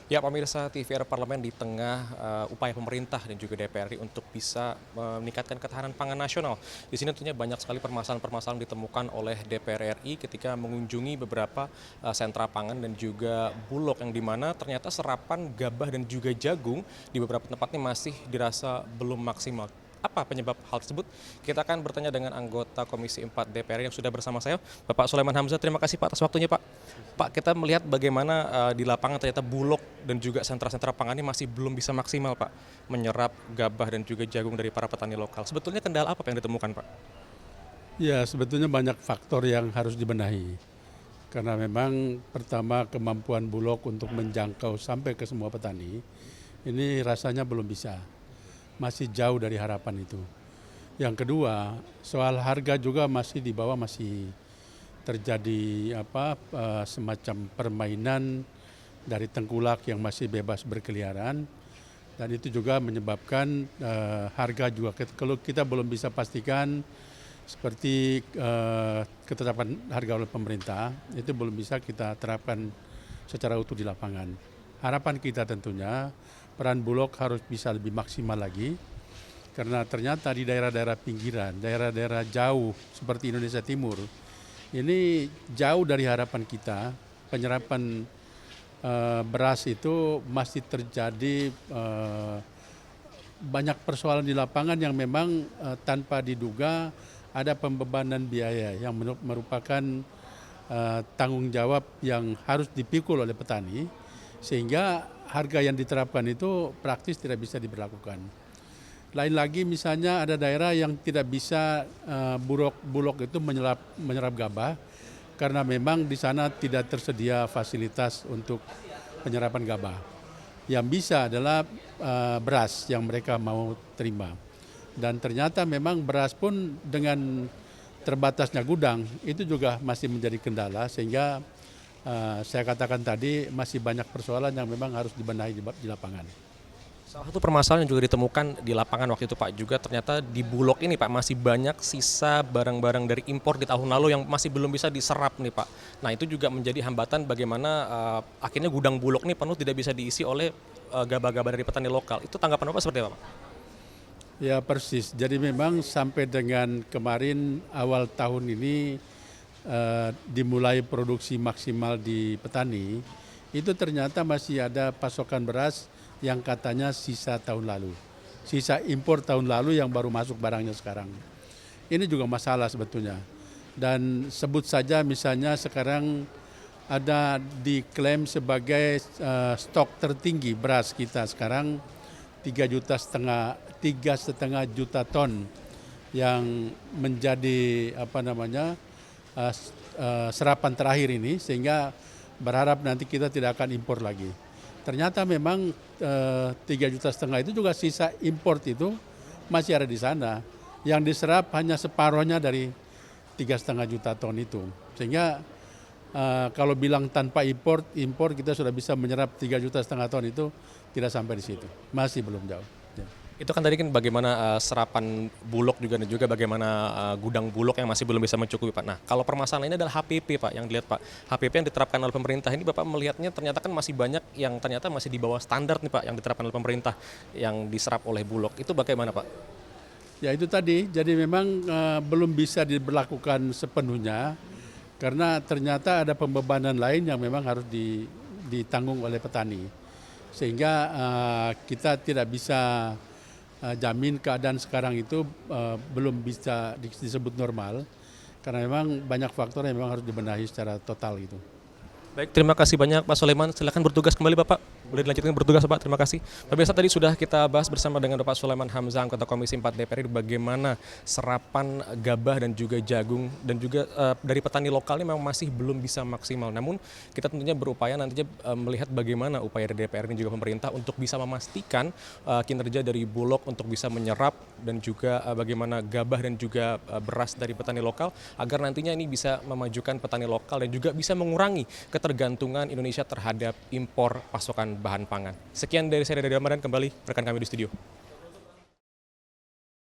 Ya, pemirsa TVR Parlemen di tengah upaya pemerintah dan juga DPR RI untuk bisa meningkatkan ketahanan pangan nasional. Di sini tentunya banyak sekali permasalahan-permasalahan ditemukan oleh DPR RI ketika mengunjungi beberapa sentra pangan dan juga Bulog yang dimana ternyata serapan gabah dan juga jagung di beberapa tempat ini masih dirasa belum maksimal. Apa penyebab hal tersebut? Kita akan bertanya dengan anggota Komisi 4 DPR yang sudah bersama saya, Bapak Sulaiman Hamzah. Terima kasih Pak atas waktunya Pak. Pak, kita melihat bagaimana di lapangan ternyata Bulog dan juga sentra-sentra pangan ini masih belum bisa maksimal Pak menyerap gabah dan juga jagung dari para petani lokal. Sebetulnya kendala apa Pak yang ditemukan Pak? Ya, sebetulnya banyak faktor yang harus dibenahi. Karena memang pertama kemampuan Bulog untuk menjangkau sampai ke semua petani, ini rasanya belum bisa. Masih jauh dari harapan itu. Yang kedua, soal harga juga masih di bawah, masih terjadi semacam permainan dari tengkulak yang masih bebas berkeliaran. Dan itu juga menyebabkan harga juga, kalau kita belum bisa pastikan seperti ketetapan harga oleh pemerintah, itu belum bisa kita terapkan secara utuh di lapangan. Harapan kita tentunya peran Bulog harus bisa lebih maksimal lagi, karena ternyata di daerah-daerah pinggiran, daerah-daerah jauh seperti Indonesia Timur, ini jauh dari harapan kita. Penyerapan beras itu masih terjadi banyak persoalan di lapangan yang memang tanpa diduga ada pembebanan biaya yang merupakan tanggung jawab yang harus dipikul oleh petani, sehingga harga yang diterapkan itu praktis tidak bisa diberlakukan. Lain lagi misalnya ada daerah yang tidak bisa Bulog itu menyerap gabah karena memang di sana tidak tersedia fasilitas untuk penyerapan gabah. Yang bisa adalah beras yang mereka mau terima. Dan ternyata memang beras pun dengan terbatasnya gudang itu juga masih menjadi kendala, sehingga saya katakan tadi masih banyak persoalan yang memang harus dibenahi di lapangan. Salah satu permasalahan yang juga ditemukan di lapangan waktu itu Pak, juga ternyata di Bulog ini Pak masih banyak sisa barang-barang dari impor di tahun lalu yang masih belum bisa diserap nih Pak. Nah itu juga menjadi hambatan bagaimana akhirnya gudang Bulog ini penuh tidak bisa diisi oleh gabah-gabah dari petani lokal. Itu tanggapan Bapak seperti apa Pak? Ya persis, jadi memang sampai dengan kemarin awal tahun ini dimulai produksi maksimal di petani, itu ternyata masih ada pasokan beras yang katanya sisa tahun lalu. Sisa impor tahun lalu yang baru masuk barangnya sekarang. Ini juga masalah sebetulnya. Dan sebut saja misalnya sekarang ada diklaim sebagai stok tertinggi beras kita sekarang 3,5 juta ton yang menjadi serapan terakhir ini, sehingga berharap nanti kita tidak akan impor lagi. Ternyata memang 3,5 juta itu juga sisa impor itu masih ada di sana. Yang diserap hanya separohnya dari 3,5 juta ton itu. Sehingga kalau bilang tanpa impor kita sudah bisa menyerap 3,5 juta ton itu tidak sampai di situ. Masih belum jauh. Ya. Itu kan tadi kan bagaimana serapan Bulog juga dan juga bagaimana gudang Bulog yang masih belum bisa mencukupi Pak. Nah kalau permasalahan ini adalah HPP Pak yang dilihat Pak. HPP yang diterapkan oleh pemerintah ini Bapak melihatnya ternyata kan masih banyak yang ternyata masih di bawah standar nih Pak yang diterapkan oleh pemerintah yang diserap oleh Bulog. Itu bagaimana Pak? Ya itu tadi, jadi memang belum bisa diberlakukan sepenuhnya karena ternyata ada pembebanan lain yang memang harus ditanggung oleh petani. Sehingga kita tidak bisa jamin keadaan sekarang itu belum bisa disebut normal karena memang banyak faktor yang memang harus dibenahi secara total gitu. Baik, terima kasih banyak Pak Sulaiman. Silakan bertugas kembali Bapak. Boleh dilanjutkan bertugas Pak. Terima kasih. Pemirsa tadi sudah kita bahas bersama dengan Bapak Sulaiman Hamzah, anggota Komisi 4 DPR RI, bagaimana serapan gabah dan juga jagung dan juga dari petani lokal ini memang masih belum bisa maksimal. Namun kita tentunya berupaya nantinya melihat bagaimana upaya dari DPR dan juga pemerintah untuk bisa memastikan kinerja dari Bulog untuk bisa menyerap dan juga bagaimana gabah dan juga beras dari petani lokal agar nantinya ini bisa memajukan petani lokal dan juga bisa mengurangi ketergantungan Indonesia terhadap impor pasokan bahan pangan. Sekian dari saya dari Ramadan, kembali rekan kami di studio.